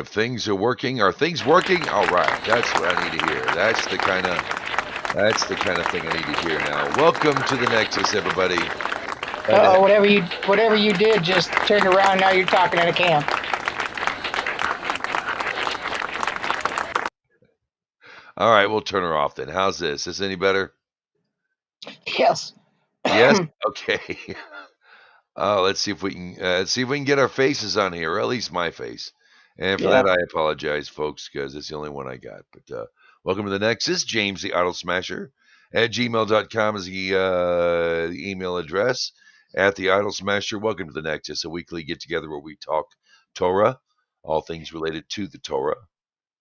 live. Things are working. Are things working? All right. That's what I need to hear. That's the kind of thing I need to hear now. Welcome to the Nexus, everybody. Whatever you did just turned around. Now you're talking in a can. All right, we'll turn her off then. How's this? Is this any better? Yes. Yes. Okay. Let's see if we can get our faces on here, or at least my face. And for that, I apologize, folks, because it's the only one I got. But welcome to the Nexus. James the Idol Smasher at gmail.com is the email address. At the Idol Smasher, welcome to the Nexus, a weekly get together where we talk Torah, all things related to the Torah,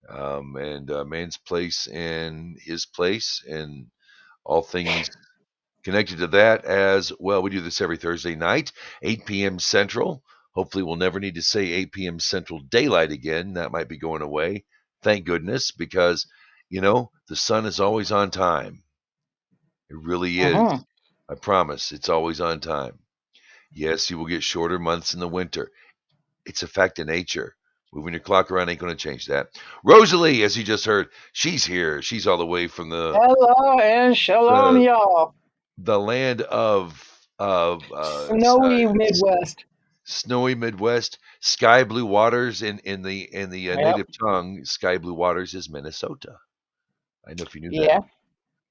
and man's place and his place, and all things connected to that as well. We do this every Thursday night, 8 p.m. Central. Hopefully we'll never need to say 8 p.m. Central Daylight again. That might be going away. Thank goodness, because, the sun is always on time. It really is. I promise. It's always on time. Yes, you will get shorter months in the winter. It's a fact of nature. Moving your clock around ain't going to change that. Rosalie, as you just heard, she's here. She's all the way from the... Hello and shalom, y'all. The land of snowy Midwest. Snowy Midwest, sky blue waters in the native tongue. Sky blue waters is Minnesota. I know if you knew that.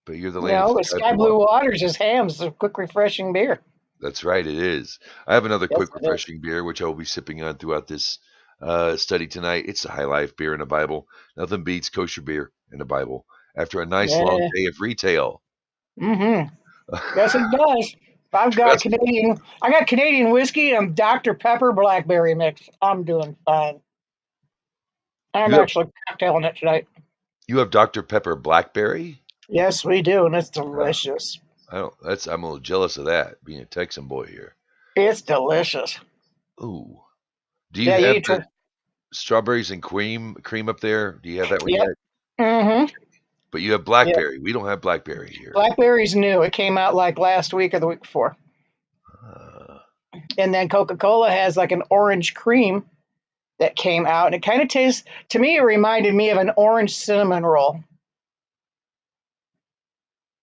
But you're the land of sky blue waters is Ham's, a quick refreshing beer. That's right, it is. I have another quick refreshing beer, which I will be sipping on throughout this study tonight. It's the High Life beer in the Bible. Nothing beats kosher beer in the Bible after a nice long day of retail. Yes, it does. I got Canadian whiskey and Dr. Pepper blackberry mix. I'm doing fine. I'm actually cocktailing it tonight. You have Dr. Pepper blackberry? Yes, we do, and it's delicious. I'm a little jealous of that, being a Texan boy here. It's delicious. Ooh. Do you have the strawberries and cream up there? Do you have that one yet? Mm-hmm. But you have blackberry. We don't have blackberry here. Blackberry's new. It came out like last week or the week before. And then Coca-Cola has like an orange cream that came out, and it kind of tastes, to me, it reminded me of an orange cinnamon roll.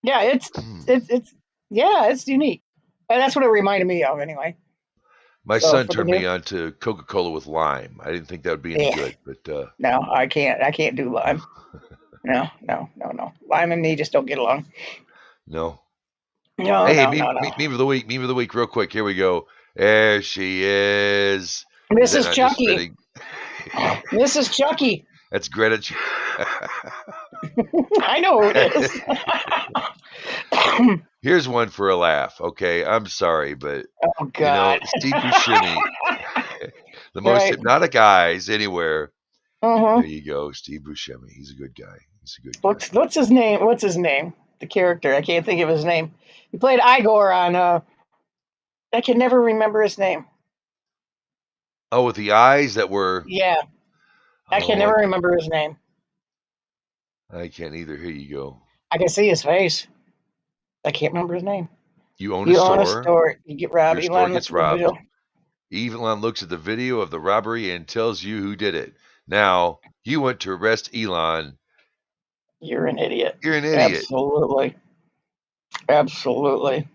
Yeah, it's unique. And that's what it reminded me of anyway. My son turned me on to Coca-Cola with lime. I didn't think that would be any good, but no, I can't do lime. No. Lime and me just don't get along. No. No. Hey, meme of the week, real quick. Here we go. There she is. Mrs. Chucky. Mrs. Chucky. That's Greta. I know who it is. Here's one for a laugh. Okay, I'm sorry, but oh God, Steve Buscemi, the most hypnotic eyes anywhere. There you go, Steve Buscemi. He's a good guy. What's his name? The character. I can't think of his name. He played Igor on. I can never remember his name. Oh, with the eyes that were. Yeah, I can never remember his name. I can't either. Here you go. I can see his face. I can't remember his name. You own a store. You get robbed. Your store gets robbed. Elon looks at the video of the robbery and tells you who did it. Now, you want to arrest Elon. You're an idiot. You're an idiot. Absolutely.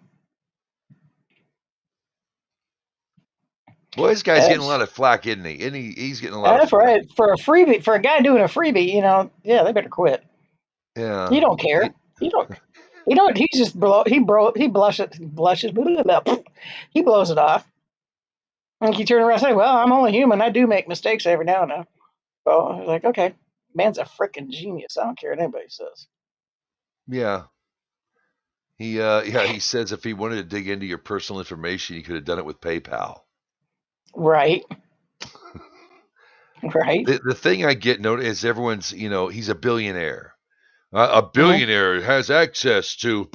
Boy, this guy's getting a lot of flack, isn't he? He's getting a lot of flack. Right. For a freebie, for a guy doing a freebie, they better quit. Yeah. He don't care. He he's just he blushes. He blows it off. And you turn around and say, well, I'm only human. I do make mistakes every now and then. So I was like, okay, man's a freaking genius. I don't care what anybody says. Yeah. He says if he wanted to dig into your personal information, he could have done it with PayPal. Right. Right. The thing I get noted is everyone's, he's a billionaire. A billionaire has access to.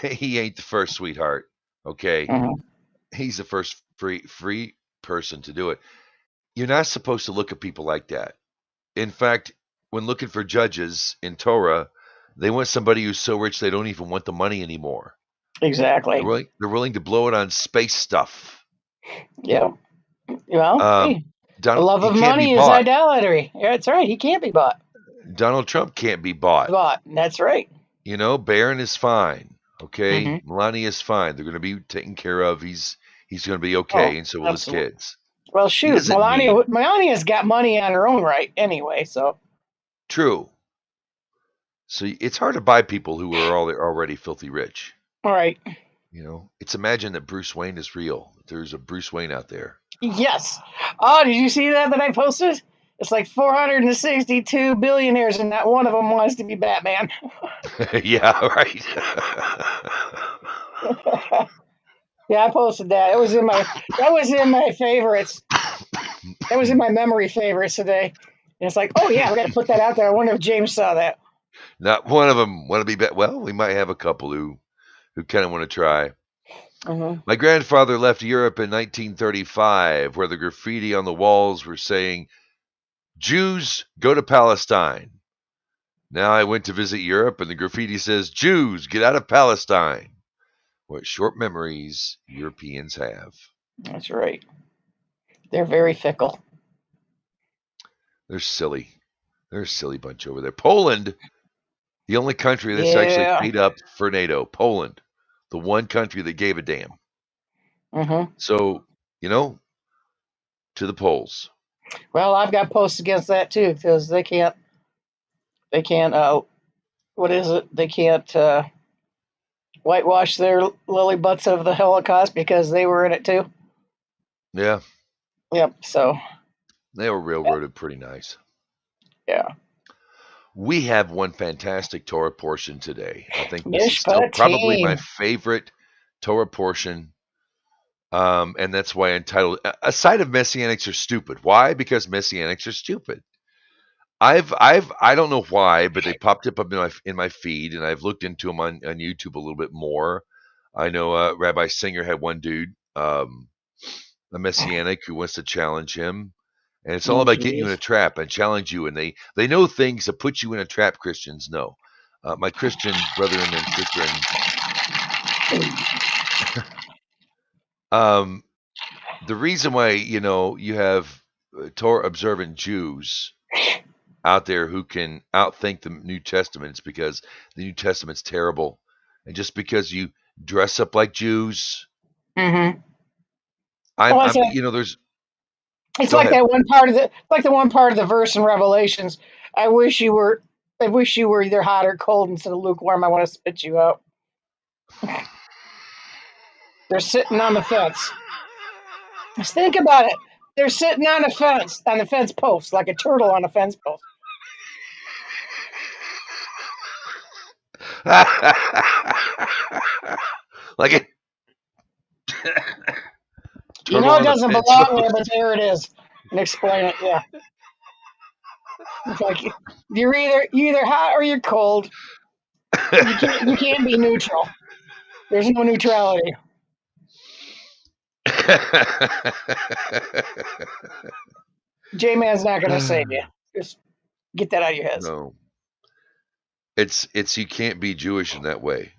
He ain't the first, sweetheart. Okay. He's the first free person to do it. You're not supposed to look at people like that. In fact, when looking for judges in Torah, they want somebody who's so rich they don't even want the money anymore. Exactly. They're willing to blow it on space stuff. Yeah. Well, The love of money is idolatry. Yeah, that's right. He can't be bought. Donald Trump can't be bought. That's right. You know, Barron is fine. Okay, Melania is fine. They're going to be taken care of. He's going to be okay, and so will his kids. Well, shoot, Melania's got money on her own right anyway. So true. So it's hard to buy people who are already filthy rich. All right. You know, it's imagine that Bruce Wayne is real. There's a Bruce Wayne out there. Yes. Oh, did you see that I posted? It's like 462 billionaires, and not one of them wants to be Batman. Yeah, right. Yeah, I posted that. That was in my favorites. That was in my memory favorites today. And it's like, oh yeah, we got to put that out there. I wonder if James saw that. Not one of them want to be well, we might have a couple who kind of want to try. My grandfather left Europe in 1935, where the graffiti on the walls were saying, "Jews, go to Palestine." Now I went to visit Europe, and the graffiti says, "Jews, get out of Palestine." What short memories Europeans have. That's right. They're very fickle. They're silly. They're a silly bunch over there. Poland, the only country that's actually paid up for NATO. Poland, the one country that gave a damn. So, you know, to the polls. Well, I've got posts against that too, because they can't, what is it? They can't whitewash their lily butts of the Holocaust because they were in it too. Yeah. Yep. So they were railroaded pretty nice. Yeah. We have one fantastic Torah portion today. I think this is still probably my favorite Torah portion. And that's why I entitled "Aside of Messianics are stupid." Why? Because Messianics are stupid. I don't know why, but they popped up in my feed, and I've looked into them on YouTube a little bit more. I know Rabbi Singer had one dude, a Messianic, who wants to challenge him, and it's all about getting you in a trap and challenge you. And they know things that put you in a trap. Christians know. My Christian brethren and sister, the reason why you have Torah observant Jews out there who can outthink the New Testament is because the New Testament's terrible, and just because you dress up like Jews, there's. It's like that one part of the one part of the verse in Revelations. I wish you were either hot or cold instead of lukewarm. I want to spit you out. They're sitting on the fence. Just think about it. They're sitting on the fence post, like a turtle on a fence post. Like it. You know it doesn't belong there, but there it is. And explain it, yeah. It's like you're either hot or you're cold. You can't be neutral. There's no neutrality. J-Man's not going to save you. Just get that out of your head. No. It's you can't be Jewish in that way.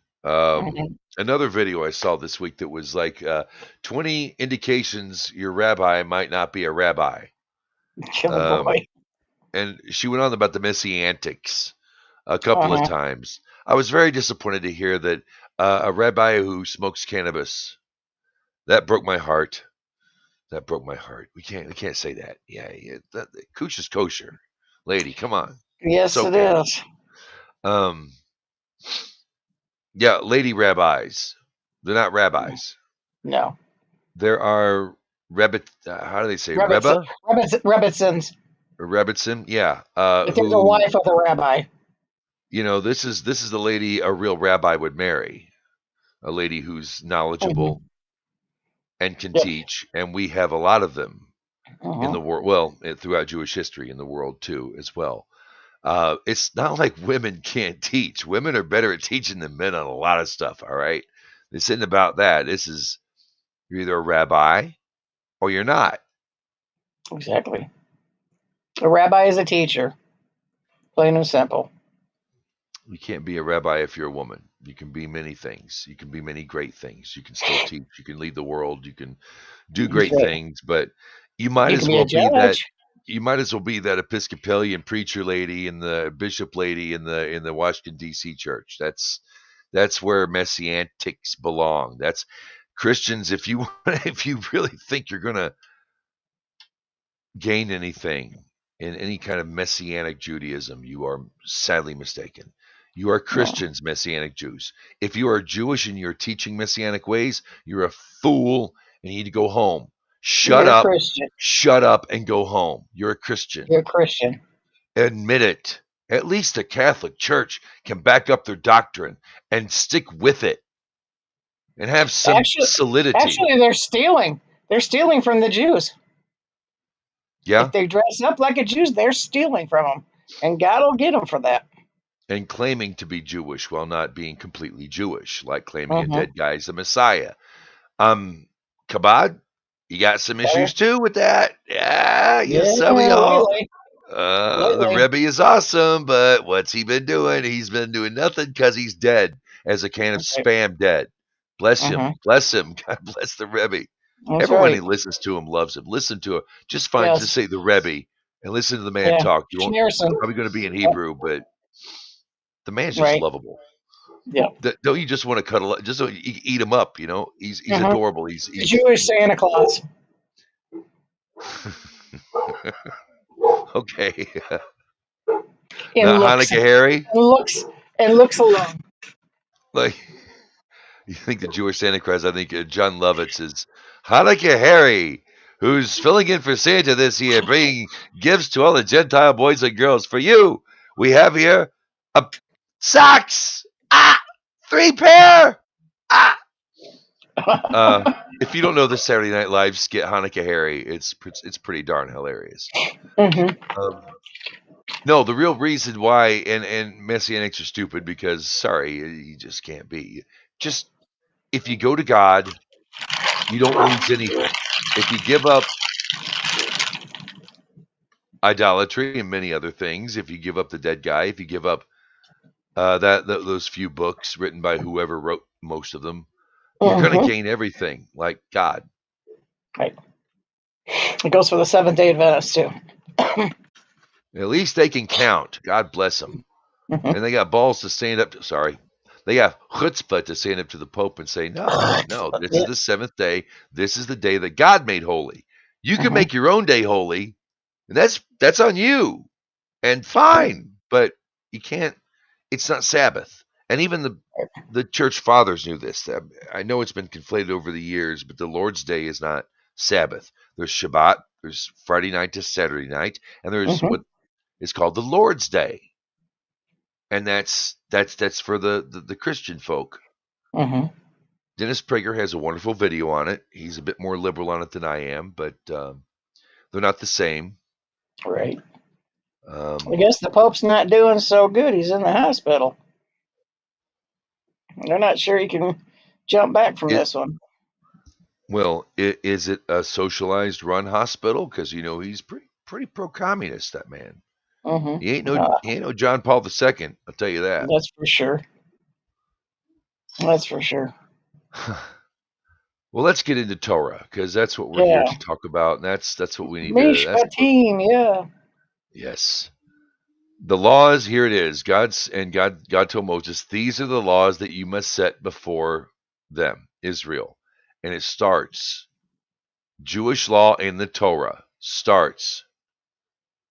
Another video I saw this week that was like 20 indications your rabbi might not be a rabbi. Oh boy. And she went on about the Messianics a couple of times. I was very disappointed to hear that a rabbi who smokes cannabis. That broke my heart. That broke my heart. We can't say that. Yeah, Koosh is kosher. Lady, come on. Yes, it is. Yeah, lady rabbis. They're not rabbis. No. There are how do they say Rebbitzins. Rebbitzin, yeah. If there's a wife of the rabbi. This is the lady a real rabbi would marry. A lady who's knowledgeable and can teach, and we have a lot of them in the world. Well, throughout Jewish history in the world too, as well. It's not like women can't teach. Women are better at teaching than men on a lot of stuff. All right, this isn't about that. You're either a rabbi or you're not. Exactly. A rabbi is a teacher, plain and simple. You can't be a rabbi if you're a woman. You can be many things. You can be many great things. You can still teach. You can lead the world. You can do great things. But You might You as can be a well be that. judge. You might as well be that Episcopalian preacher lady and the bishop lady in the Washington D.C. church. That's where Messianics belong. That's Christians. If you if you really think you're gonna gain anything in any kind of Messianic Judaism, you are sadly mistaken. You are No, Christians, Messianic Jews. If you are Jewish and you're teaching Messianic ways, you're a fool and you need to go home. you're a Christian. Shut up, and go home. You're a Christian. You're a Christian. Admit it. At least the Catholic Church can back up their doctrine and stick with it and have some Actually, solidity. actually, they're stealing. They're stealing from the Jews. Yeah? If they dress up like a Jews, they're stealing from them, and God will get them for that. And claiming to be Jewish while not being completely Jewish, like claiming a Mm-hmm. dead guy is the Messiah. Kabod, you got some issues too with that. Yeah, yes, some of Yeah, y'all. The lately. Rebbe is awesome, but what's he been doing? He's been doing nothing because he's dead as a can of Okay. spam dead. Bless him. Mm-hmm. Bless him. God bless the Rebbe. That's Everyone who right. listens to him loves him. Listen to him. Just fine. Just Yes. say the Rebbe and listen to the man Yeah. talk. You won't. It's Schneerson. probably going to be in Yep. Hebrew, but the man's just Right. lovable. Yep. Don't you just want to cuddle? Just so you eat him up. You know, he's Mm-hmm. adorable. The Jewish Santa Claus. Okay. In Not looks. Hanukkah Harry. And looks alone. Like you think the Jewish Antichrist? I think John Lovitz is Hanukkah Harry, who's filling in for Santa this year, bringing gifts to all the Gentile boys and girls. For you, we have here a socks. 3 pair. Ah. If you don't know the Saturday Night Live skit Hanukkah Harry, it's pretty darn hilarious. Mm-hmm. No, the real reason why and Messianics are stupid because sorry, you just can't be. Just if you go to God, you don't lose anything. If you give up idolatry and many other things, if you give up the dead guy, if you give up those few books written by whoever wrote most of them, you're going to Mm-hmm. gain everything like God. Right. It goes for the Seventh-day Adventists too. At least they can count. God bless them. Mm-hmm. And they got balls to stand up to, sorry. They have chutzpah to stand up to the Pope and say, no, this is the 7th day. This is the day that God made holy. You can make your own day holy, and that's on you. And fine, but you can't, it's not Sabbath. And even the church fathers knew this. I know it's been conflated over the years, but the Lord's Day is not Sabbath. There's Shabbat, there's Friday night to Saturday night, and there's what is called the Lord's Day. And that's for the Christian folk. Mm-hmm. Dennis Prager has a wonderful video on it. He's a bit more liberal on it than I am, but they're not the same. Right. I guess the Pope's not doing so good. He's in the hospital. They're not sure he can jump back from this one. Well, is it a socialized run hospital? Because he's pretty pro-communist. That man. Mm-hmm. He ain't no John Paul II. I'll tell you that. That's for sure. That's for sure. Well, let's get into Torah because that's what we're here to talk about, and that's what we need to. Mishpatim, yeah. Yes. The laws, here it is. God told Moses, these are the laws that you must set before them, Israel. And it starts, Jewish law in the Torah starts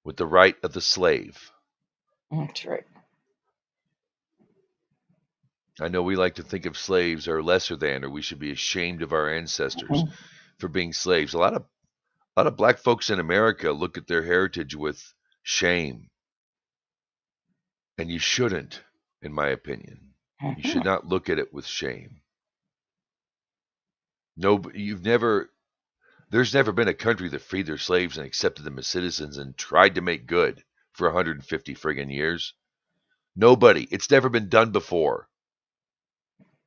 with the right of the slave. That's right. I know we like to think of slaves are lesser than, or we should be ashamed of our ancestors for being slaves. A lot of black folks in America look at their heritage with shame. And you shouldn't, in my opinion. You should not look at it with shame. No, there's never been a country that freed their slaves and accepted them as citizens and tried to make good for 150 friggin' years. Nobody. It's never been done before.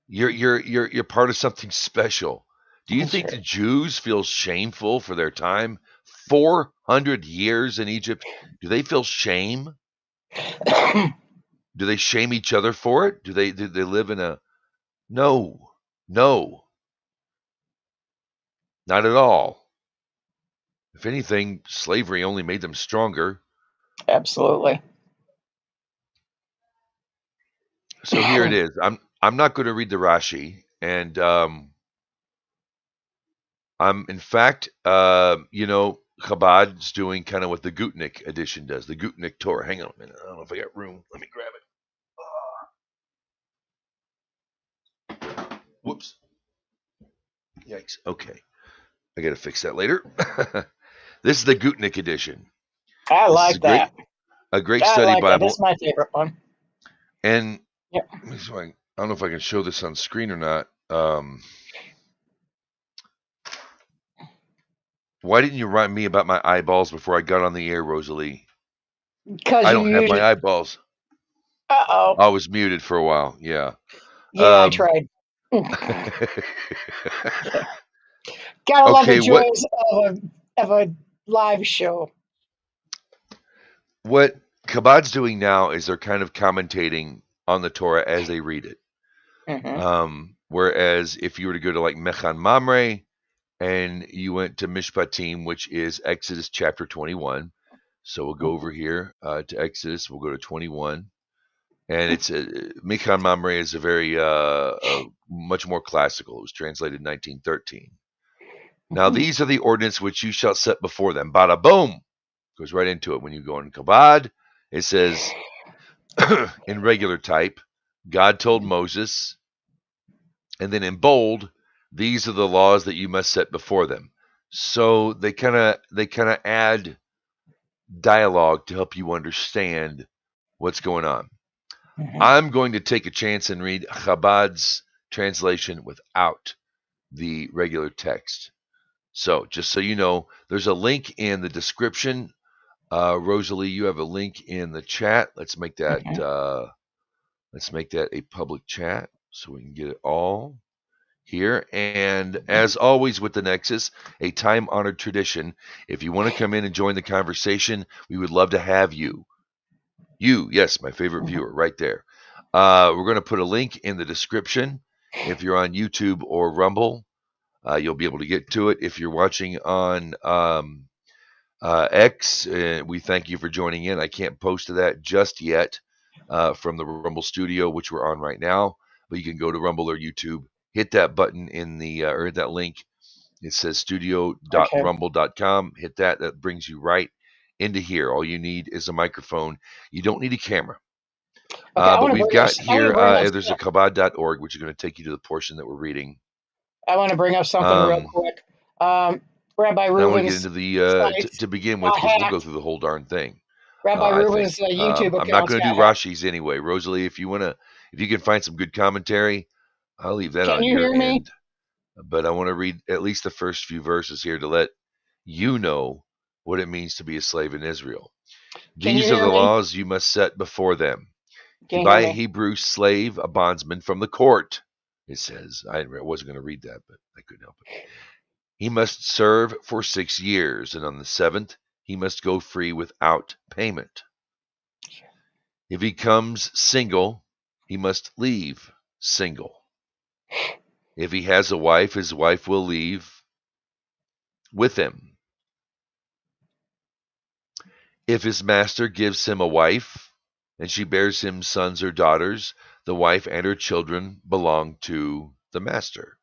You're part of something special. Do you think the Jews feel shameful for their time? 400 years in Egypt. Do they feel shame? Do they shame each other for it? Do they live in a no, not at all. If anything, slavery only made them stronger. Absolutely. So here it is. I'm not going to read the Rashi, and I'm in fact, Chabad's doing kind of what the Gutnick edition does, the Gutnick Torah. Hang on a minute. I don't know if I got room. Let me grab it. Whoops. Yikes. Okay. I got to fix that later. This is the Gutnick edition. I This is like that. a great I study like that. Bible. This is my favorite one. And Yep. I don't know if I can show this on screen or not. Why didn't you write me about my eyeballs before I got on the air, Rosalie? Because I you don't have my usually. eyeballs. Uh-oh. I was muted for a while. Yeah. Yeah, I tried. Gotta love the Okay, joys of a live show. what Chabad's doing now is they're kind of commentating on the Torah as they read it. Whereas if you were to go to like Mechan Mamre and you went to Mishpatim, which is Exodus chapter 21. So we'll go over here to Exodus. We'll go to 21. And it's Mechan Mamre is a very much more classical. It was translated in 1913. Now these are the ordinances which you shall set before them. Bada boom! Goes right into it. When you go in Chabad, it says in regular type, God told Moses, and then in bold, these are the laws that you must set before them. So they kind of add dialogue to help you understand what's going on. I'm going to take a chance and read Chabad's translation without the regular text. So just so you know, there's a link in the description. Rosalie, you have a link in the chat. Let's make that a public chat so we can get it all here. And as always with the Nexus, a time-honored tradition. If you want to come in and join the conversation, we would love to have you. You, yes, my favorite viewer, right there. We're going to put a link in the description. If you're on YouTube or Rumble, you'll be able to get to it. If you're watching on X, we thank you for joining in. I can't post to that just yet from the Rumble studio, which we're on right now. But you can go to Rumble or YouTube, hit that button in the or that link. It says studio.rumble.com. Hit that. That brings you right into here. All you need is a microphone. You don't need a camera. But we've got here, there's a Chabad.org, which is going to take you to the portion that we're reading. I want to bring up something real quick. Rabbi Reuben's I want to get into the, to begin with, because we'll go through the whole darn thing. Rabbi Reuben's YouTube account. I'm not going to do Rashi's anyway. Rosalie, if you can find some good commentary, I'll leave that on your end. But I want to read at least the first few verses here to let you know what it means to be a slave in Israel. These are the laws you must set before them. If you buy a Hebrew slave, a bondsman from the court, it says, I wasn't going to read that, but I couldn't help it. He must serve for 6 years, and on the 7th, he must go free without payment. If he comes single, he must leave single. If he has a wife, his wife will leave with him. If his master gives him a wife, and she bears him sons or daughters, the wife and her children belong to the master,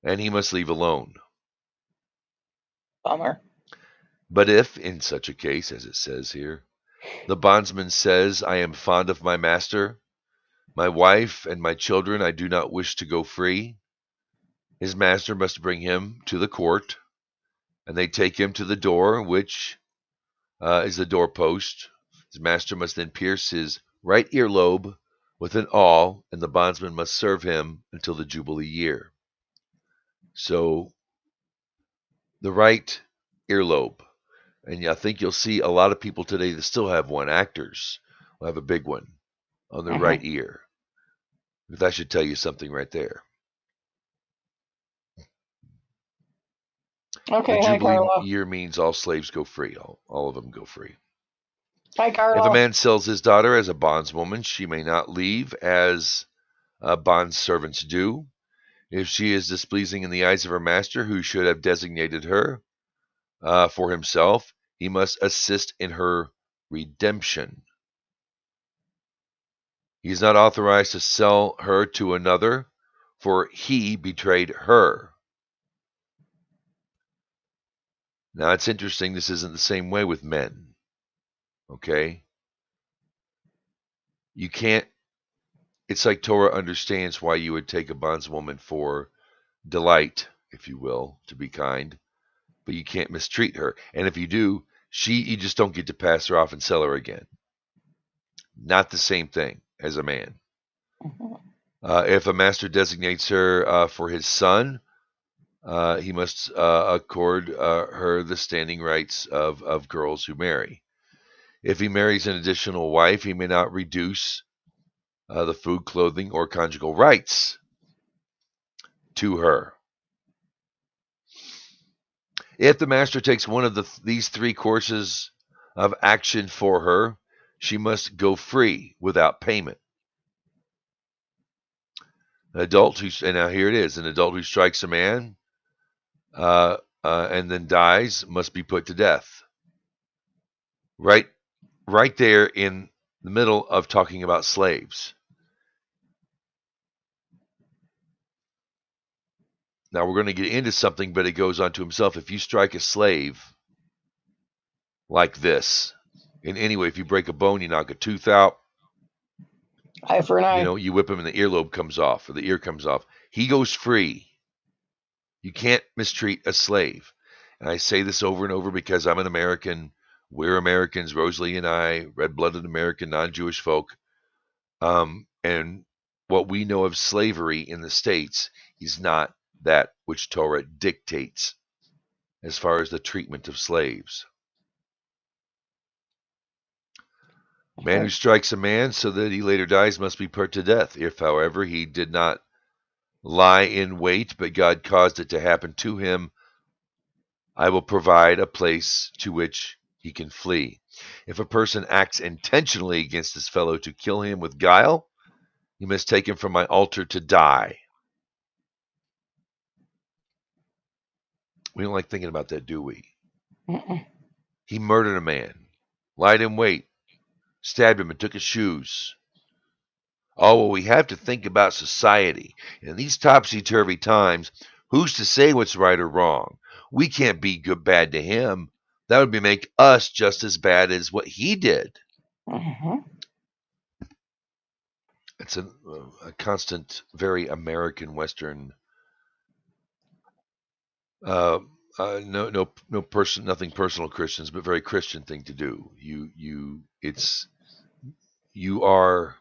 and he must leave alone. Bummer. But if, in such a case, as it says here, the bondsman says, I am fond of my master, my wife and my children, I do not wish to go free, his master must bring him to the court, and they take him to the door, which is the doorpost. His master must then pierce his right earlobe with an awl, and the bondsman must serve him until the Jubilee year. So, the right earlobe. And I think you'll see a lot of people today that still have one. Actors will have a big one on their right ear. That should tell you something right there. Okay, the Jubilee year means all slaves go free. All of them go free. Hi, Carlo. If a man sells his daughter as a bondswoman, she may not leave as bond servants do. If she is displeasing in the eyes of her master, who should have designated her for himself, he must assist in her redemption. He is not authorized to sell her to another, for he betrayed her. Now, it's interesting. This isn't the same way with men. Okay? You can't, it's like Torah understands why you would take a bondswoman for delight, if you will, to be kind, but you can't mistreat her. And if you do, you just don't get to pass her off and sell her again. Not the same thing as a man. If a master designates her for his son, he must accord her the standing rights of girls who marry. If he marries an additional wife, he may not reduce the food, clothing, or conjugal rights to her. If the master takes one of these three courses of action for her, she must go free without payment. An adult who, and now here it is, an adult who strikes a man and then dies must be put to death. Right there in the middle of talking about slaves. Now we're going to get into something, but it goes on to himself. If you strike a slave like this, in any way, if you break a bone, you knock a tooth out, eye for an eye. You whip him and the earlobe comes off or the ear comes off. He goes free. You can't mistreat a slave. And I say this over and over because I'm an American. We're Americans, Rosalie and I, red-blooded American, non-Jewish folk. And what we know of slavery in the States is not that which Torah dictates as far as the treatment of slaves. A man who strikes a man so that he later dies must be put to death. If, however, he did not lie in wait, but God caused it to happen to him, I will provide a place to which he can flee. If a person acts intentionally against his fellow to kill him with guile, he must take him from my altar to die. We don't like thinking about that, do we? He murdered a man, lied in wait, stabbed him and took his shoes. Oh, well, we have to think about society. In these topsy-turvy times, who's to say what's right or wrong? We can't be bad to him. That would make us just as bad as what he did. It's a constant, very American Western. Nothing personal Christians, but very Christian thing to do. You are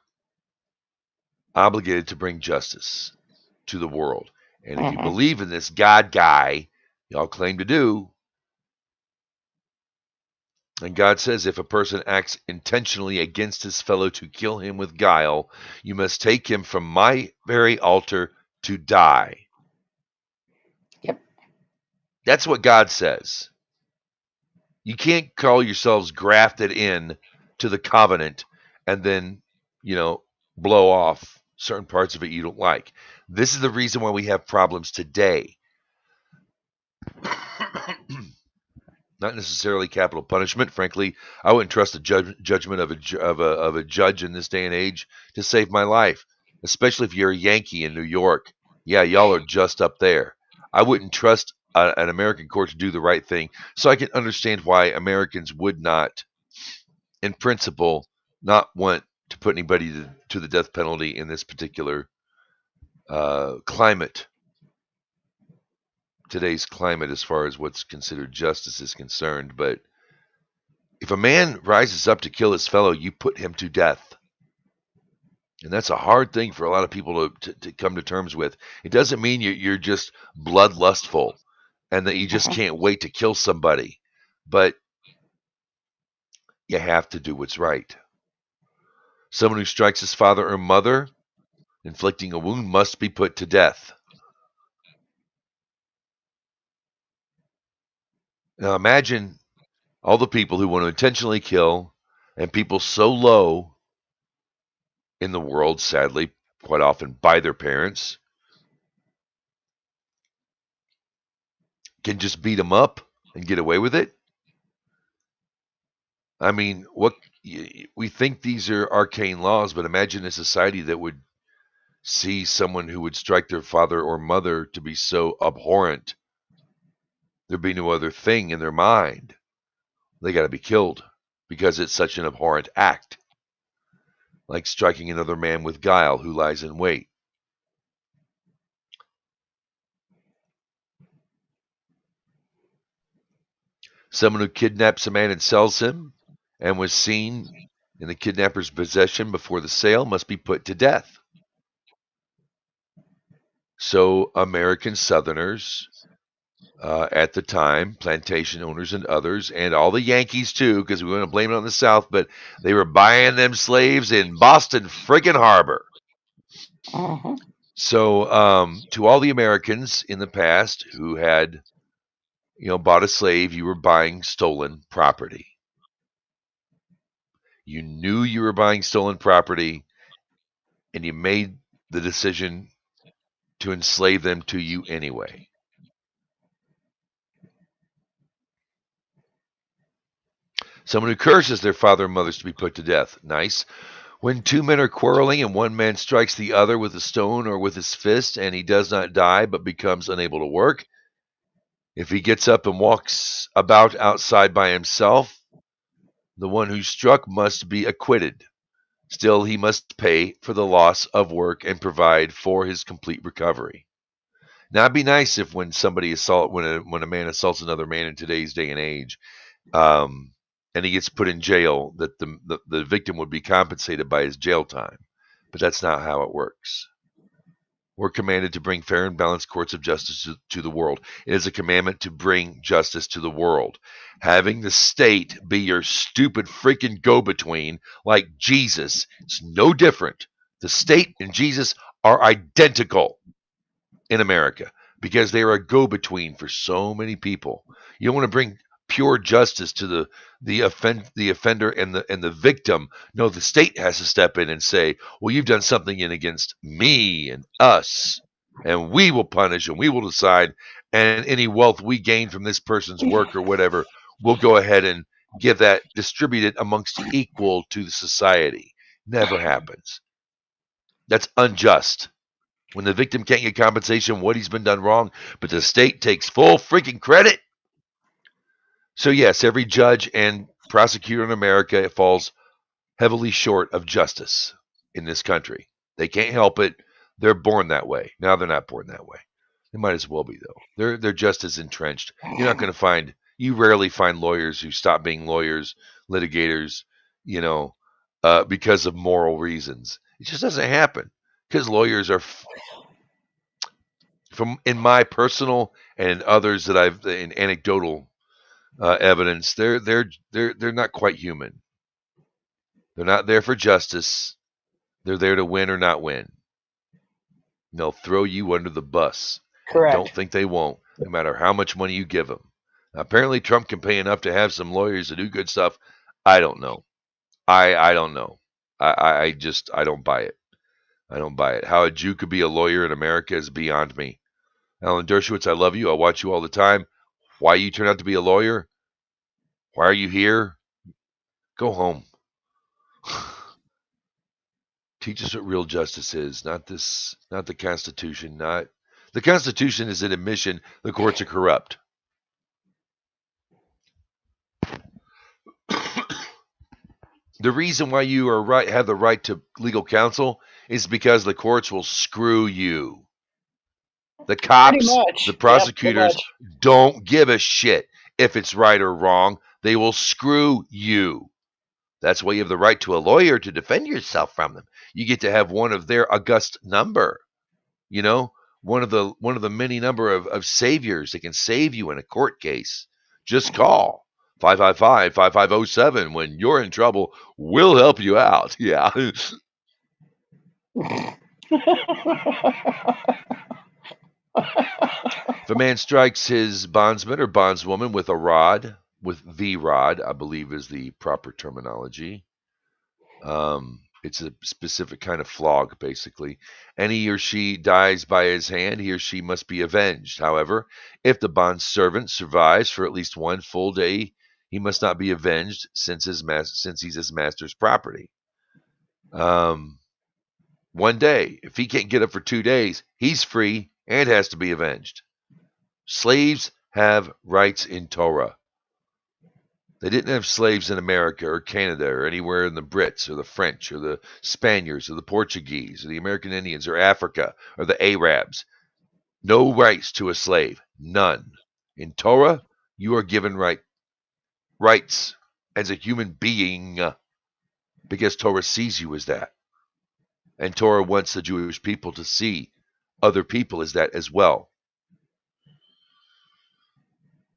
obligated to bring justice to the world. And if you believe in this God guy, y'all claim to do, and God says if a person acts intentionally against his fellow to kill him with guile, you must take him from my very altar to die. Yep. That's what God says. You can't call yourselves grafted in to the covenant and then, blow off certain parts of it you don't like. This is the reason why we have problems today. Not necessarily capital punishment. Frankly, I wouldn't trust the judgment of a judge in this day and age to save my life, especially if you're a Yankee in New York. Yeah, y'all are just up there. I wouldn't trust an American court to do the right thing. So I can understand why Americans would not, in principle, not want to put anybody to the death penalty in this particular climate. Today's climate as far as what's considered justice is concerned. But if a man rises up to kill his fellow, you put him to death. And that's a hard thing for a lot of people to come to terms with. It doesn't mean you're just bloodlustful and that you just can't wait to kill somebody. But you have to do what's right. Someone who strikes his father or mother, inflicting a wound, must be put to death. Now imagine all the people who want to intentionally kill, and people so low in the world, sadly, quite often by their parents, can just beat them up and get away with it? I mean, we think these are arcane laws, but imagine a society that would see someone who would strike their father or mother to be so abhorrent. There'd be no other thing in their mind. They got to be killed because it's such an abhorrent act, like striking another man with guile who lies in wait. Someone who kidnaps a man and sells him and was seen in the kidnapper's possession before the sale must be put to death. So American Southerners at the time, plantation owners and others, and all the Yankees too, because we want to blame it on the South, but they were buying them slaves in Boston friggin' Harbor. Uh-huh. So to all the Americans in the past who had, bought a slave, you were buying stolen property. You knew you were buying stolen property, and you made the decision to enslave them to you anyway. Someone who curses their father and mother is to be put to death. Nice. When two men are quarreling and one man strikes the other with a stone or with his fist and he does not die but becomes unable to work, if he gets up and walks about outside by himself, the one who struck must be acquitted. Still, he must pay for the loss of work and provide for his complete recovery. Now, it'd be nice if when a man assaults another man in today's day and age, and he gets put in jail, that the victim would be compensated by his jail time. But that's not how it works. We're commanded to bring fair and balanced courts of justice to the world. It is a commandment to bring justice to the world. Having the state be your stupid freaking go-between like Jesus is no different. The state and Jesus are identical in America because they are a go-between for so many people. You don't want to bring pure justice to the offender and the victim. No, the state has to step in and say, well, you've done something in against me and us, and we will punish and we will decide, and any wealth we gain from this person's work or whatever, we'll go ahead and give that, distribute it amongst equal to the society. Never happens. That's unjust. When the victim can't get compensation, what he's been done wrong, but the state takes full freaking credit. So yes, every judge and prosecutor in America falls heavily short of justice in this country. They can't help it. They're born that way. Now they're not born that way. They might as well be though. They're just as entrenched. You rarely find lawyers who stop being lawyers, litigators, because of moral reasons. It just doesn't happen because lawyers are from in my personal and others that I've in anecdotal evidence, they're not quite human. They're not there for justice. They're there to win or not win. And they'll throw you under the bus. Correct. Don't think they won't, no matter how much money you give them. Now, apparently, Trump can pay enough to have some lawyers to do good stuff. I don't know. I don't know. I don't buy it. I don't buy it. How a Jew could be a lawyer in America is beyond me. Alan Dershowitz, I love you. I watch you all the time. Why you turn out to be a lawyer? Why are you here? Go home. Teach us what real justice is, not the Constitution. The Constitution is an admission the courts are corrupt. The reason why you have the right to legal counsel is because the courts will screw you. The cops, the prosecutors don't give a shit if it's right or wrong. They will screw you. That's why you have the right to a lawyer to defend yourself from them. You get to have one of their august number, one of the many number of saviors that can save you in a court case. Just call 555-5507 when you're in trouble. We'll help you out. Yeah. If a man strikes his bondsman or bondswoman with a rod, with the rod, I believe is the proper terminology, It's a specific kind of flog, basically. And he or she dies by his hand, he or she must be avenged. However, if the bond servant survives for at least one full day, he must not be avenged since he's his master's property. 1 day. If he can't get up for 2 days, he's free and has to be avenged. Slaves have rights in Torah. They didn't have slaves in America or Canada or anywhere in the Brits or the French or the Spaniards or the Portuguese or the American Indians or Africa or the Arabs. No rights to a slave. None. In Torah, you are given rights as a human being because Torah sees you as that. And Torah wants the Jewish people to see other people as that as well.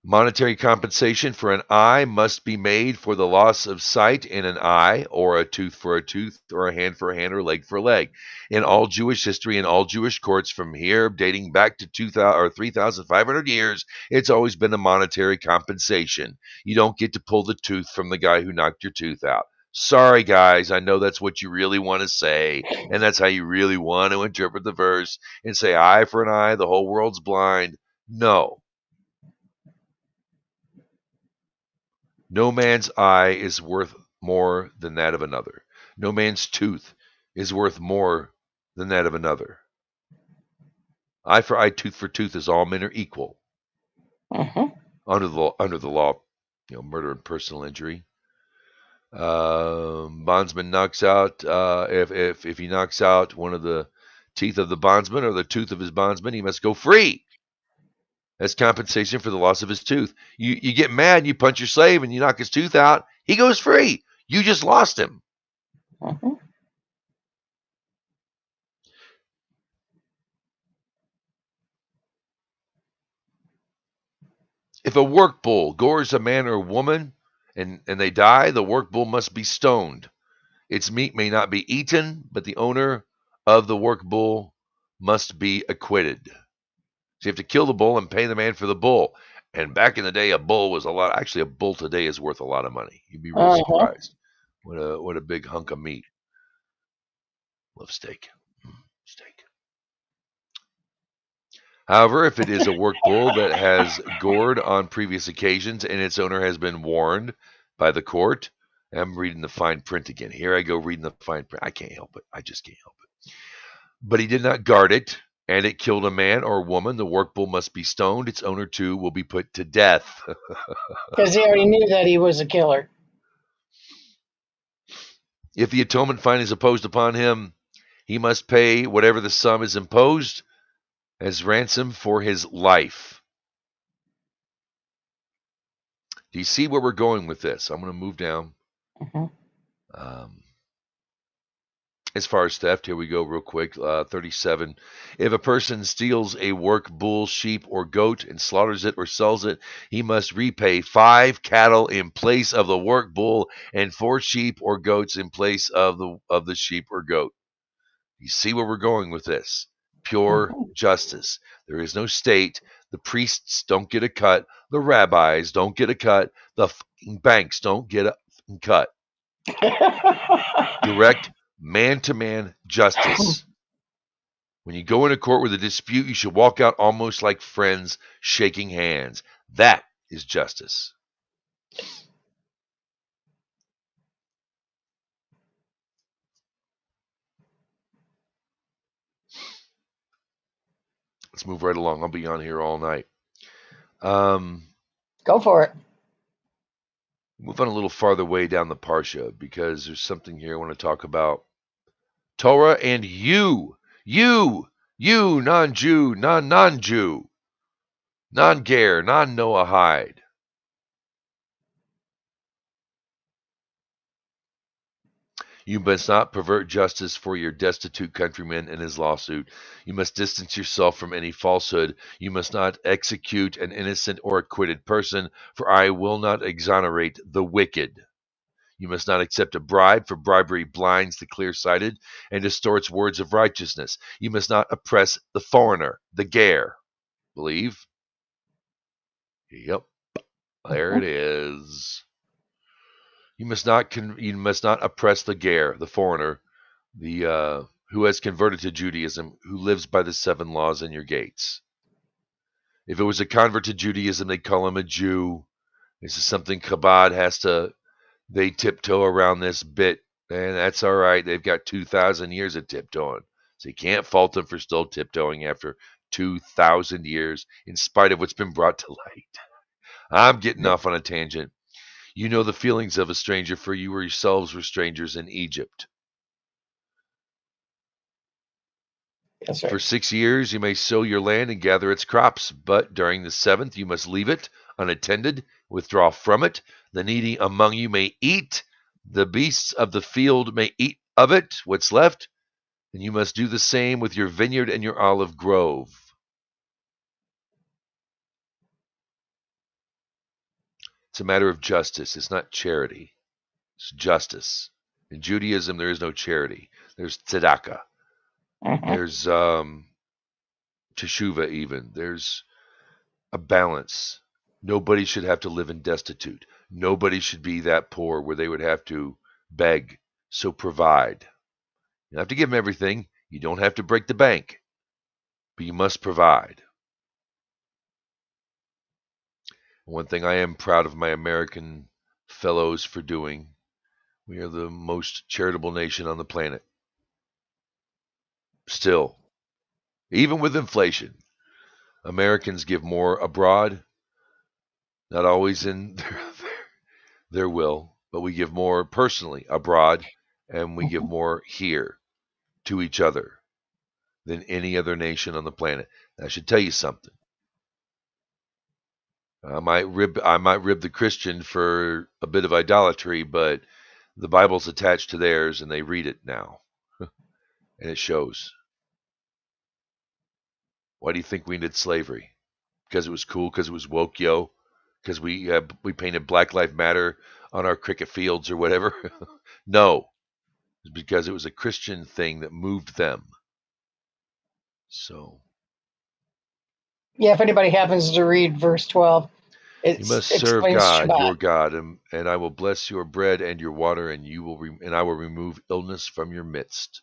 Monetary compensation for an eye must be made for the loss of sight in an eye, or a tooth for a tooth, or a hand for a hand, or leg for a leg. In all Jewish history, in all Jewish courts from here, dating back to 2,000 or 3,500 years, it's always been a monetary compensation. You don't get to pull the tooth from the guy who knocked your tooth out. Sorry, guys, I know that's what you really want to say, and that's how you really want to interpret the verse and say eye for an eye, the whole world's blind. No. No man's eye is worth more than that of another. No man's tooth is worth more than that of another. Eye for eye, tooth for tooth, is all men are equal. Under the law, murder and personal injury. Bondsman knocks out if he knocks out one of the teeth of the bondsman or the tooth of his bondsman, he must go free as compensation for the loss of his tooth. You get mad, you punch your slave, and you knock his tooth out, he goes free. You just lost him. If a work bull gores a man or woman and they die, the work bull must be stoned. Its meat may not be eaten, but the owner of the work bull must be acquitted. So you have to kill the bull and pay the man for the bull. And back in the day, a bull was a lot. Actually, a bull today is worth a lot of money. You'd be real surprised. What a big hunk of meat. Love steak. Steak. However, if it is a work bull that has gored on previous occasions and its owner has been warned by the court, I'm reading the fine print again. Here I go reading the fine print. I can't help it. I just can't help it. But he did not guard it, and it killed a man or woman. The work bull must be stoned. Its owner, too, will be put to death. Because he already knew that he was a killer. If the atonement fine is imposed upon him, he must pay whatever the sum is imposed as ransom for his life. Do you see where we're going with this? I'm going to move down. As far as theft, here we go real quick. 37. If a person steals a work bull, sheep, or goat and slaughters it or sells it, he must repay 5 cattle in place of the work bull and 4 sheep or goats in place of the sheep or goat. You see where we're going with this? Pure justice. There is no state. The priests don't get a cut. The rabbis don't get a cut. The banks don't get a cut. Direct man-to-man justice. When you go into court with a dispute, you should walk out almost like friends, shaking hands. That is justice. Let's move right along. I'll be on here all night. Go for it. Move on a little farther way down the Parsha because there's something here I want to talk about. Torah and you, non-Jew, non-Jew, non-Ger, non-Noahide. You must not pervert justice for your destitute countryman in his lawsuit. You must distance yourself from any falsehood. You must not execute an innocent or acquitted person, for I will not exonerate the wicked. You must not accept a bribe, for bribery blinds the clear-sighted and distorts words of righteousness. You must not oppress the foreigner, the Ger. Believe? Yep, there it is. You must not oppress the Ger, the foreigner, who has converted to Judaism, who lives by the 7 laws in your gates. If it was a convert to Judaism, they'd call him a Jew. This is something Chabad has to, they tiptoe around this bit, and that's all right. They've got 2,000 years of tiptoeing. So you can't fault them for still tiptoeing after 2,000 years, in spite of what's been brought to light. I'm getting off on a tangent. You know the feelings of a stranger, for you yourselves were strangers in Egypt. That's right. For 6 years you may sow your land and gather its crops, but during the 7th you must leave it unattended, withdraw from it. The needy among you may eat, the beasts of the field may eat of it, what's left, and you must do the same with your vineyard and your olive grove. It's a matter of justice. It's not charity. It's justice. In Judaism, there is no charity. There's tzedakah. There's teshuva even. There's a balance. Nobody should have to live in destitute. Nobody should be that poor where they would have to beg. So provide. You don't have to give them everything. You don't have to break the bank. But you must provide. One thing I am proud of my American fellows for doing, we are the most charitable nation on the planet. Still, even with inflation, Americans give more abroad, not always in their will, but we give more personally abroad, and we give more here to each other than any other nation on the planet. And I should tell you something. I might rib the Christian for a bit of idolatry, but the Bible's attached to theirs, and they read it now, and it shows. Why do you think we ended slavery? Because it was cool? Because it was woke, yo? Because we painted Black Lives Matter on our cricket fields or whatever? No, it's because it was a Christian thing that moved them. So, yeah, if anybody happens to read verse 12, you must it serve explains God, Shabbat. your God, and I will bless your bread and your water, and I will remove illness from your midst.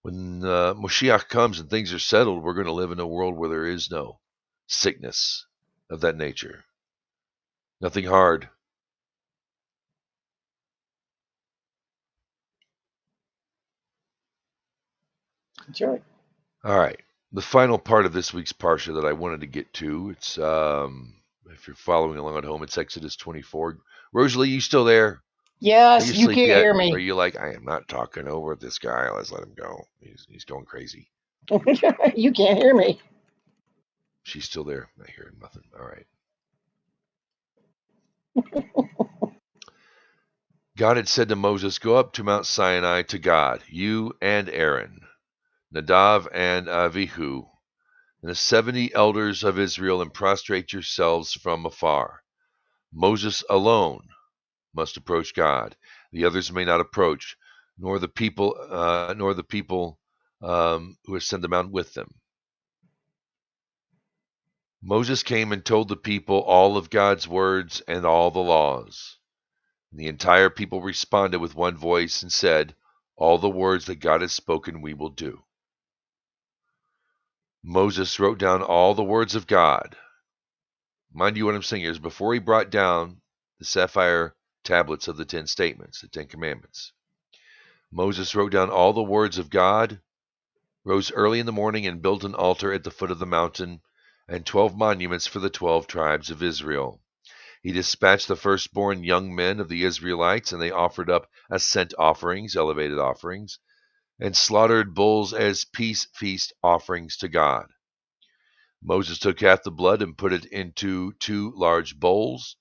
When Moshiach comes and things are settled, we're going to live in a world where there is no sickness of that nature. Nothing hard. That's right. All right. The final part of this week's Parsha that I wanted to get to, it's, if you're following along at home, it's Exodus 24. Rosalie, you still there? Are Yes, you you asleep can't yet? hear Or are me. you like, I am not talking over this guy. Let's let him go. He's going crazy. You can't hear me. She's still there. I hear nothing. All right. God had said to Moses, go up to Mount Sinai to God, you and Aaron, Nadav and Avihu, and the 70 elders of Israel, and prostrate yourselves from afar. Moses alone must approach God. The others may not approach, nor the people who ascend the mountain with them. Moses came and told the people all of God's words and all the laws. And the entire people responded with one voice and said, all the words that God has spoken we will do. Moses wrote down all the words of God. Mind you, what I'm saying is before he brought down the sapphire tablets of the 10 statements, the 10 commandments, Moses wrote down all the words of God, rose early in the morning and built an altar at the foot of the mountain and 12 monuments for the 12 tribes of Israel. He dispatched the firstborn young men of the Israelites, and they offered up ascent offerings, elevated offerings, and slaughtered bulls as peace feast offerings to God. Moses took half the blood and put it into 2 large bowls.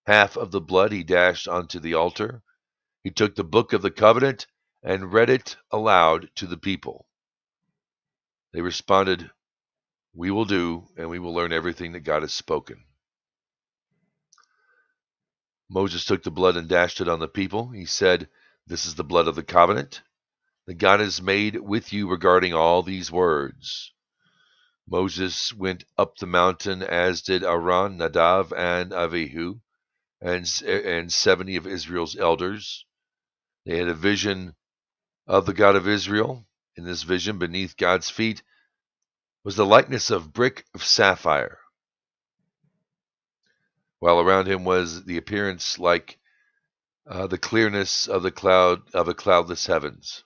Half of the blood he dashed onto the altar. He took the book of the covenant and read it aloud to the people. They responded, we will do, and we will learn everything that God has spoken. Moses took the blood and dashed it on the people. He said, this is the blood of the covenant that God has made with you regarding all these words. Moses went up the mountain, as did Aaron, Nadav, and Avihu, and 70 of Israel's elders. They had a vision of the God of Israel. In this vision, beneath God's feet was the likeness of brick of sapphire, while around him was the appearance like the clearness of the cloudless heavens.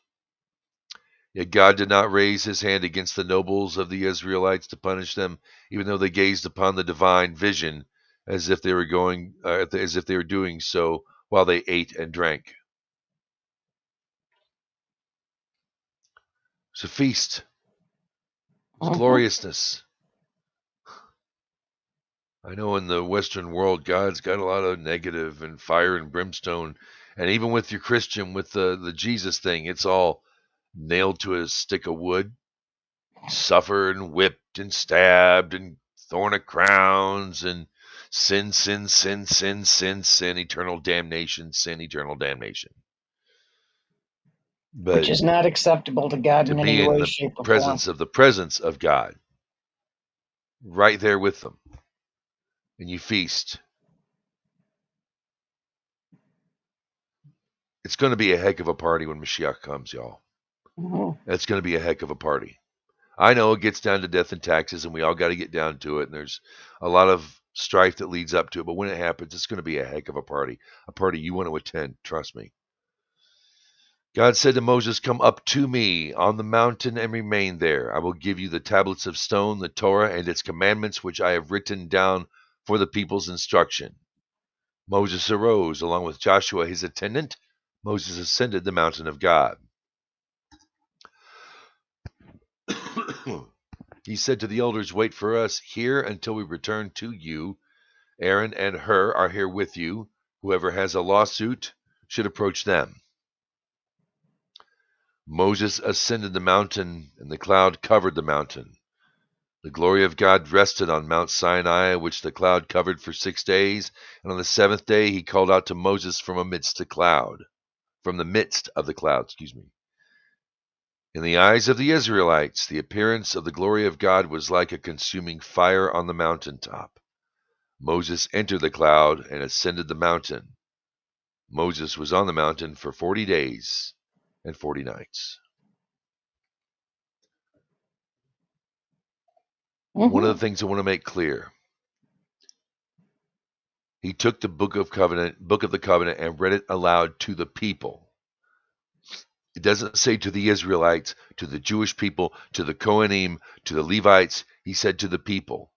Yet God did not raise his hand against the nobles of the Israelites to punish them, even though they gazed upon the divine vision as if they were doing so while they ate and drank. It's a feast. It's gloriousness. I know in the Western world, God's got a lot of negative and fire and brimstone. And even with your Christian, with the Jesus thing, it's all nailed to a stick of wood, suffered and whipped and stabbed and thorn of crowns and sin, sin, sin, sin, sin, sin, eternal damnation, sin, eternal damnation. But which is not acceptable to God to in be any in way, the shape, or presence form. of the presence of God, right there with them, and you feast. It's going to be a heck of a party when Mashiach comes, y'all. It's going to be a heck of a party. I know it gets down to death and taxes, and we all got to get down to it, and there's a lot of strife that leads up to it, but when it happens, it's going to be a heck of a party you want to attend, trust me. God said to Moses, "Come up to me on the mountain and remain there. I will give you the tablets of stone, the Torah, and its commandments, which I have written down for the people's instruction." Moses arose, along with Joshua, his attendant. Moses ascended the mountain of God. He said to the elders, "Wait for us here until we return to you. Aaron and Hur are here with you. Whoever has a lawsuit should approach them." Moses ascended the mountain, and the cloud covered the mountain. The glory of God rested on Mount Sinai, which the cloud covered for 6 days. And on the seventh day he called out to Moses from amidst the cloud. From the midst of the cloud, In the eyes of the Israelites, the appearance of the glory of God was like a consuming fire on the mountaintop. Moses entered the cloud and ascended the mountain. Moses was on the mountain for 40 days and 40 nights. One of the things I want to make clear, he took the book of the covenant, and read it aloud to the people. It doesn't say to the Israelites, to the Jewish people, to the Kohanim, to the Levites. He said to the people.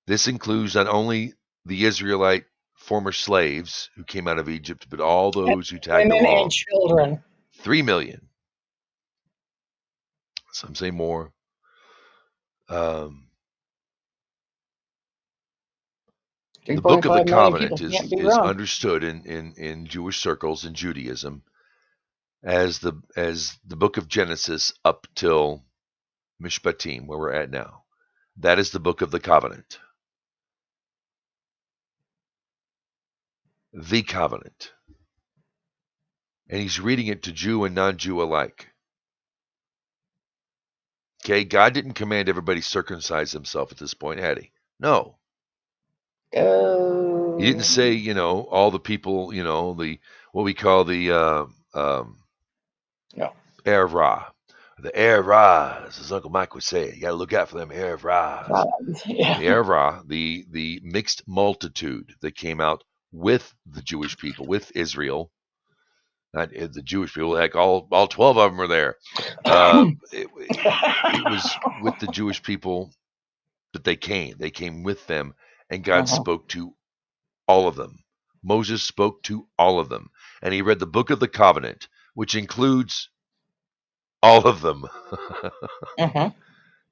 This includes not only the Israelite former slaves who came out of Egypt, but all those who tagged Women along. and children. 3 million. Some say more. The book of the covenant is understood in Jewish circles in Judaism as the book of Genesis up till Mishpatim, where we're at now. That is the book of the covenant. The covenant. And he's reading it to Jew and non-Jew alike. Okay, God didn't command everybody circumcise himself at this point, had he? No. He didn't say, all the people, what we call the Erev Ra. The Erev Ra, as Uncle Mike would say, you got to look out for them Erev Ra. Yeah. The Erev Ra, the mixed multitude that came out with the Jewish people, with Israel. Not the Jewish people, heck, all 12 of them were there. It was with the Jewish people that they came. They came with them, and God spoke to all of them. Moses spoke to all of them, and he read the book of the covenant, which includes all of them.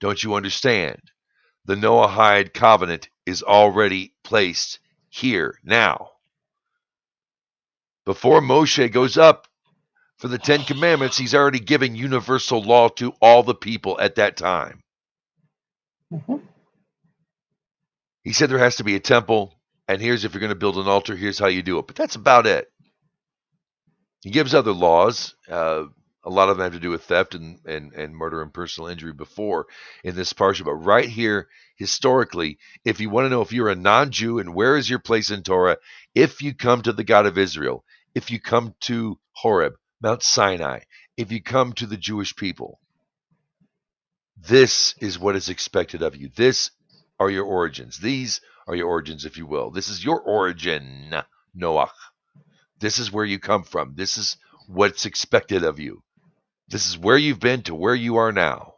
Don't you understand? The Noahide covenant is already placed here now. Before Moshe goes up for the 10 Commandments, he's already giving universal law to all the people at that time. He said there has to be a temple, and here's if you're going to build an altar, here's how you do it. But that's about it. He gives other laws. A lot of them have to do with theft and murder and personal injury before in this Parsha. But right here, historically, if you want to know if you're a non-Jew and where is your place in Torah, if you come to the God of Israel, if you come to Horeb, Mount Sinai, if you come to the Jewish people, this is what is expected of you. This are your origins. These are your origins, if you will. This is your origin, Noach. This is where you come from. This is what's expected of you. This is where you've been to where you are now.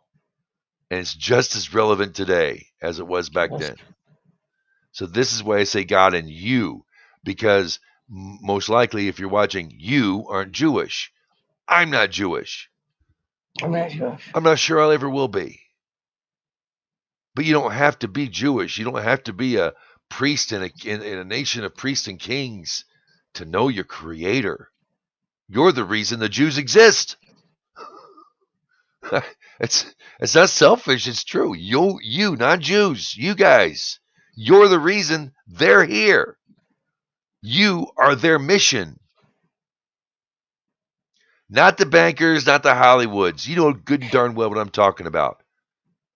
And it's just as relevant today as it was back then. So this is why I say God and you, because most likely if you're watching, you aren't Jewish. I'm not Jewish. I'm not Jewish. I'm not sure I ever will be. But you don't have to be Jewish. You don't have to be a priest in a nation of priests and kings to know your creator. You're the reason the Jews exist. It's not selfish. It's true. You, not Jews, you guys, you're the reason they're here. You are their mission. Not the bankers, not the Hollywoods. You know good and darn well what I'm talking about.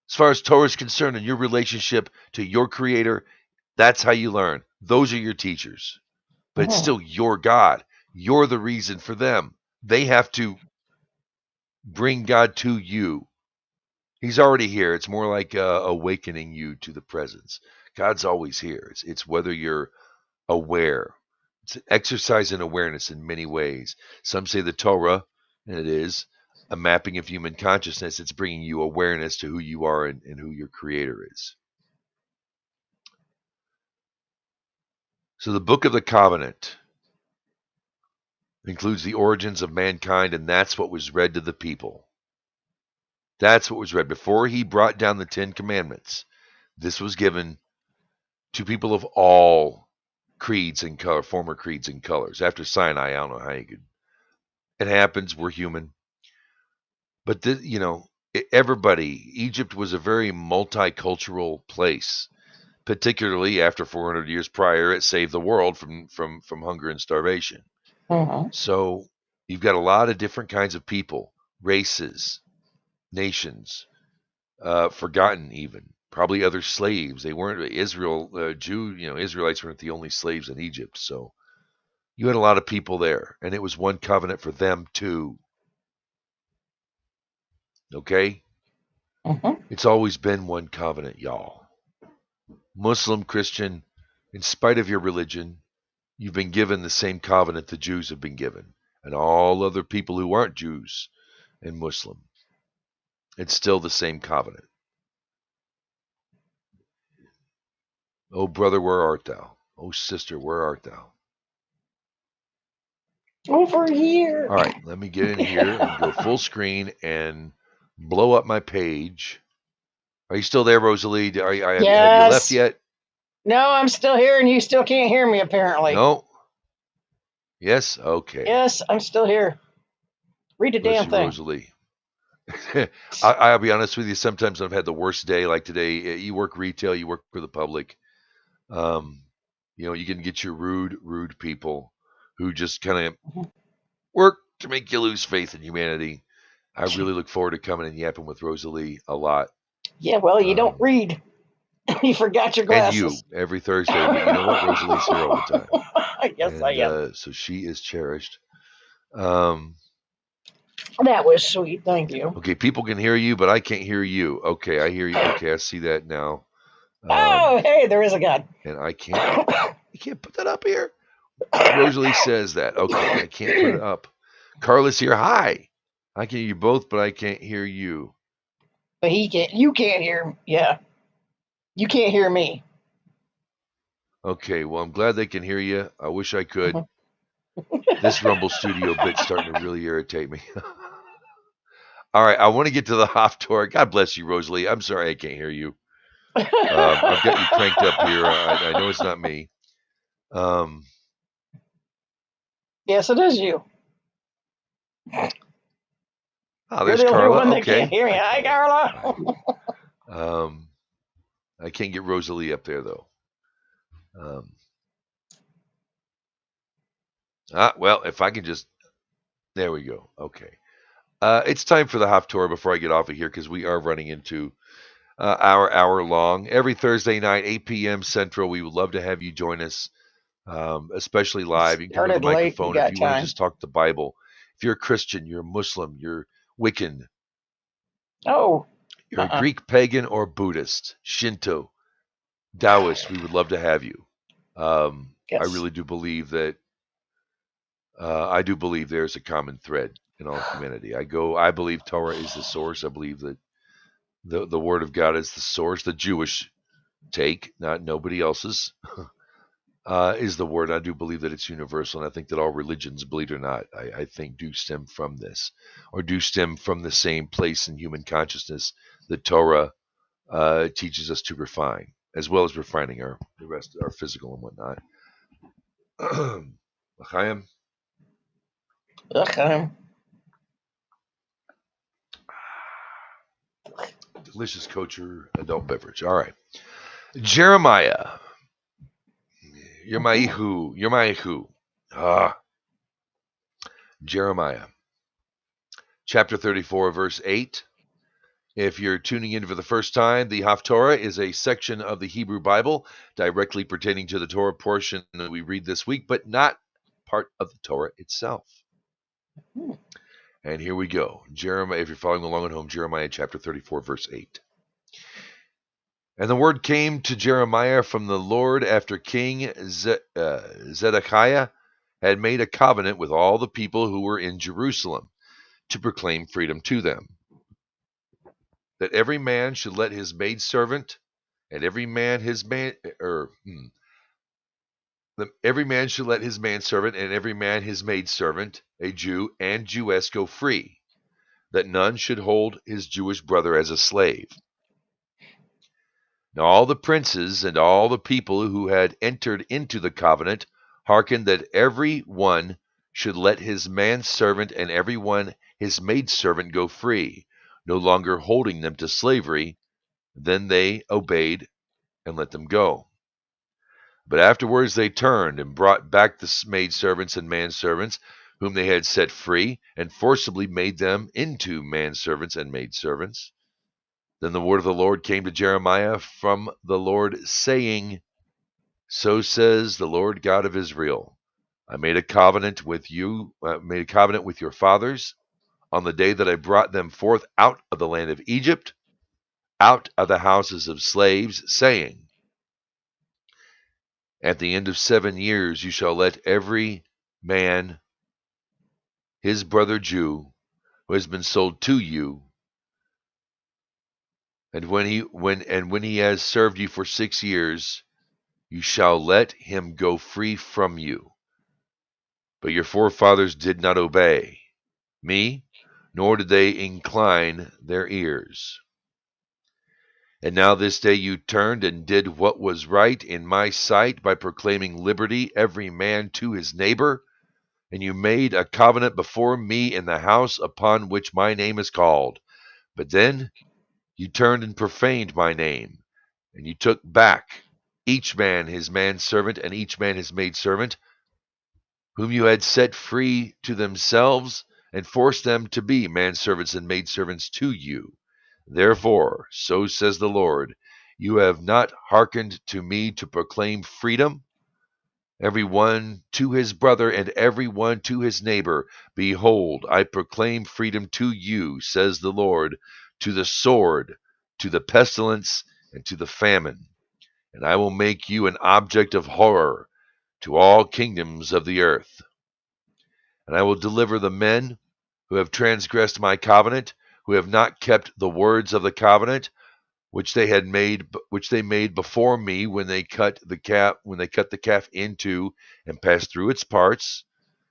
As far as Torah is concerned and your relationship to your creator, that's how you learn. Those are your teachers. But it's still your God. You're the reason for them. They have to bring God to you. He's already here. It's more like awakening you to the presence. God's always here. It's whether you're aware. It's an exercise in awareness in many ways. Some say the Torah, and it is a mapping of human consciousness. It's bringing you awareness to who you are and who your creator is. So the book of the covenant includes the origins of mankind, and that's what was read to the people. That's what was read. Before he brought down the 10 commandments, this was given to people of all creeds and color, former creeds and colors. After Sinai, I don't know how you could. It happens. We're human. But, everybody, Egypt was a very multicultural place, particularly after 400 years prior, it saved the world from hunger and starvation. So you've got a lot of different kinds of people, races, nations, forgotten even, probably other slaves. They weren't Israelites weren't the only slaves in Egypt. So you had a lot of people there, and it was one covenant for them too. Okay? It's always been one covenant, y'all. Muslim, Christian, in spite of your religion, you've been given the same covenant the Jews have been given, and all other people who aren't Jews and Muslim. It's still the same covenant. Oh, brother, where art thou? Oh, sister, where art thou? Over here. All right, let me get in here and go full screen and blow up my page. Are you still there, Rosalie? Have you left yet? No, I'm still here, and you still can't hear me, apparently. No? Yes? Okay. Yes, I'm still here. Read the damn thing. Rosalie. I'll be honest with you. Sometimes I've had the worst day. Like today, you work retail, you work for the public. You can get your rude people who just kind of work to make you lose faith in humanity. I really look forward to coming and yapping with Rosalie a lot. Yeah, well, you don't read. You forgot your glasses. And you every Thursday, but you know what? Rosalie's here all the time. Yes, I am. So she is cherished. That was sweet. Thank you. Okay, people can hear you, but I can't hear you. Okay, I hear you. Okay, I see that now. Oh, hey, there is a God. And I can't. You can't put that up here. Rosalie says that. Okay, I can't put it up. Carla's here. Hi. I can hear you both, but I can't hear you. But he can't. You can't hear. Yeah. You can't hear me. Okay, well, I'm glad they can hear you. I wish I could. This Rumble Studio bit's starting to really irritate me. All right, I want to get to the Haftorah. God bless you, Rosalie. I'm sorry I can't hear you. I've got you cranked up here. I know it's not me. Yes, it is you. Oh, there's Carla. One okay. That can't hear me. Hi, Carla. I can't get Rosalie up there though. Well, if I can just, there we go. Okay. It's time for the Haftorah before I get off of here because we are running into our hour long every Thursday night, 8 p.m. Central. We would love to have you join us, especially live. You can come to the microphone if you want to just talk the Bible. If you're a Christian, you're a Muslim, you're Wiccan, Oh. you're a Greek pagan or Buddhist, Shinto, Taoist, we would love to have you. Yes. I really do believe that. I do believe there's a common thread in all humanity. I believe Torah is the source. I believe that the Word of God is the source. The Jewish take, not nobody else's, is the word. I do believe that it's universal, and I think that all religions, believe it or not, I think do stem from this, or do stem from the same place in human consciousness that Torah teaches us to refine, as well as refining the rest, our physical and whatnot. L'chaim. Delicious kosher adult beverage. All right. Jeremiah. You're my ihu. You're my ihu. Jeremiah. Chapter 34, verse 8. If you're tuning in for the first time, the Haftorah is a section of the Hebrew Bible directly pertaining to the Torah portion that we read this week, but not part of the Torah itself. And here we go. Jeremiah, if you're following along at home, Jeremiah chapter 34, verse 8. And the word came to Jeremiah from the Lord after King Zedekiah had made a covenant with all the people who were in Jerusalem to proclaim freedom to them, that every man should let his maidservant and every man every man should let his manservant and every man his maidservant, a Jew and Jewess, go free, that none should hold his Jewish brother as a slave. Now all the princes and all the people who had entered into the covenant hearkened that every one should let his manservant and every one his maidservant go free, no longer holding them to slavery. Then they obeyed and let them go. But afterwards they turned and brought back the maidservants and manservants whom they had set free, and forcibly made them into manservants and maidservants. Then the word of the Lord came to Jeremiah from the Lord, saying, So says the Lord God of Israel, I made a covenant with your fathers on the day that I brought them forth out of the land of Egypt, out of the houses of slaves, saying, At the end of 7 years you shall let every man his brother Jew who has been sold to you, and when he has served you for 6 years, you shall let him go free from you. But your forefathers did not obey me, nor did they incline their ears. And now this day you turned and did what was right in my sight by proclaiming liberty, every man to his neighbor, and you made a covenant before me in the house upon which my name is called. But then you turned and profaned my name, and you took back each man his manservant and each man his maidservant, whom you had set free to themselves, and forced them to be manservants and maidservants to you. Therefore, so says the Lord, you have not hearkened to me to proclaim freedom, every one to his brother and every one to his neighbor. Behold, I proclaim freedom to you, says the Lord, to the sword, to the pestilence, and to the famine. And I will make you an object of horror to all kingdoms of the earth. And I will deliver the men who have transgressed my covenant, who have not kept the words of the covenant which they made before me when they cut the calf into and passed through its parts,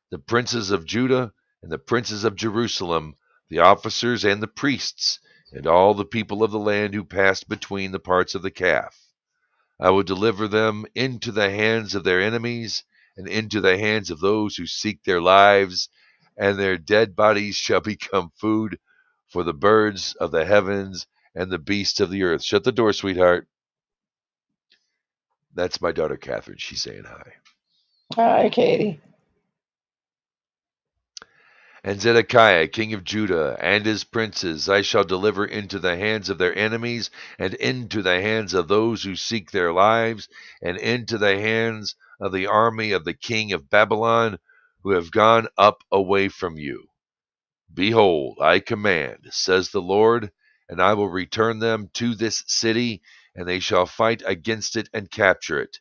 the princes of Judah and the princes of Jerusalem, the officers and the priests, and all the people of the land who passed between the parts of the calf. I will deliver them into the hands of their enemies and into the hands of those who seek their lives, and their dead bodies shall become food for the birds of the heavens and the beasts of the earth. Shut the door, sweetheart. That's my daughter, Catherine. She's saying hi. Hi, Katie. And Zedekiah, king of Judah, and his princes I shall deliver into the hands of their enemies, and into the hands of those who seek their lives, and into the hands of the army of the king of Babylon, who have gone up away from you. Behold, I command, says the Lord, and I will return them to this city, and they shall fight against it and capture it,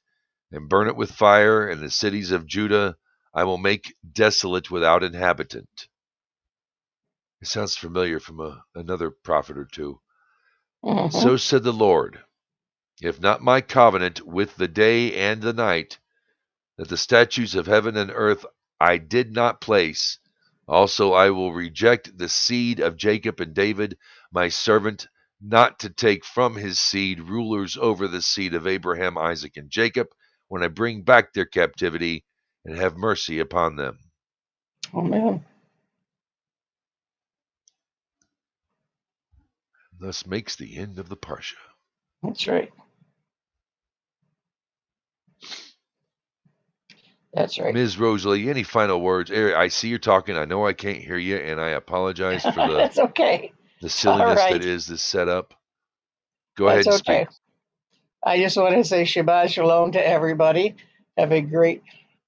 and burn it with fire, and the cities of Judah I will make desolate without inhabitant. It sounds familiar from another prophet or two. Mm-hmm. So said the Lord, if not my covenant with the day and the night, that the statutes of heaven and earth I did not place, also I will reject the seed of Jacob and David, my servant, not to take from his seed rulers over the seed of Abraham, Isaac, and Jacob, when I bring back their captivity and have mercy upon them. Amen. Thus makes the end of the Parsha. That's right. That's right. Ms. Rosalie, any final words? I see you're talking. I know I can't hear you, and I apologize for That's okay. the All silliness that right. is this setup. Go ahead That's and speak. okay. I just want to say Shabbat Shalom to everybody. Have a great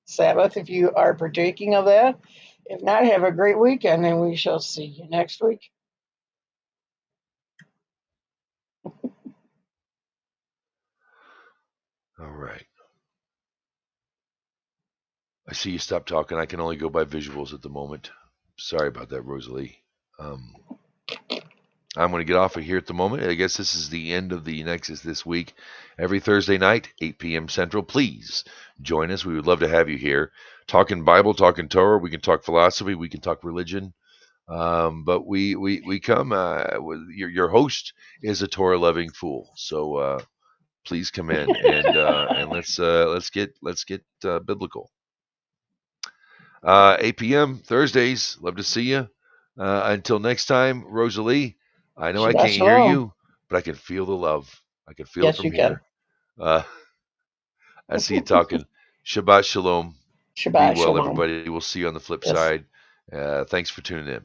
Sabbath if you are partaking of that. If not, have a great weekend, and we shall see you next week. All right. I see you stopped talking. I can only go by visuals at the moment. Sorry about that, Rosalie. I'm going to get off of here at the moment. I guess this is the end of the Nexus this week. Every Thursday night, 8 p.m. Central. Please join us. We would love to have you here. Talking Bible, talking Torah. We can talk philosophy. We can talk religion. But we come. Your host is a Torah loving fool. So please come in and let's get biblical. 8 p.m. Thursdays. Love to see you. Until next time, Rosalie, I know I Shabbat can't hear Shalom. you, but I can feel the love. I can feel it Yes, from you can. here. I see you talking. Shabbat Shalom. Be Shabbat well, Shalom. everybody. We'll see you on the flip Yes. side. Thanks for tuning in.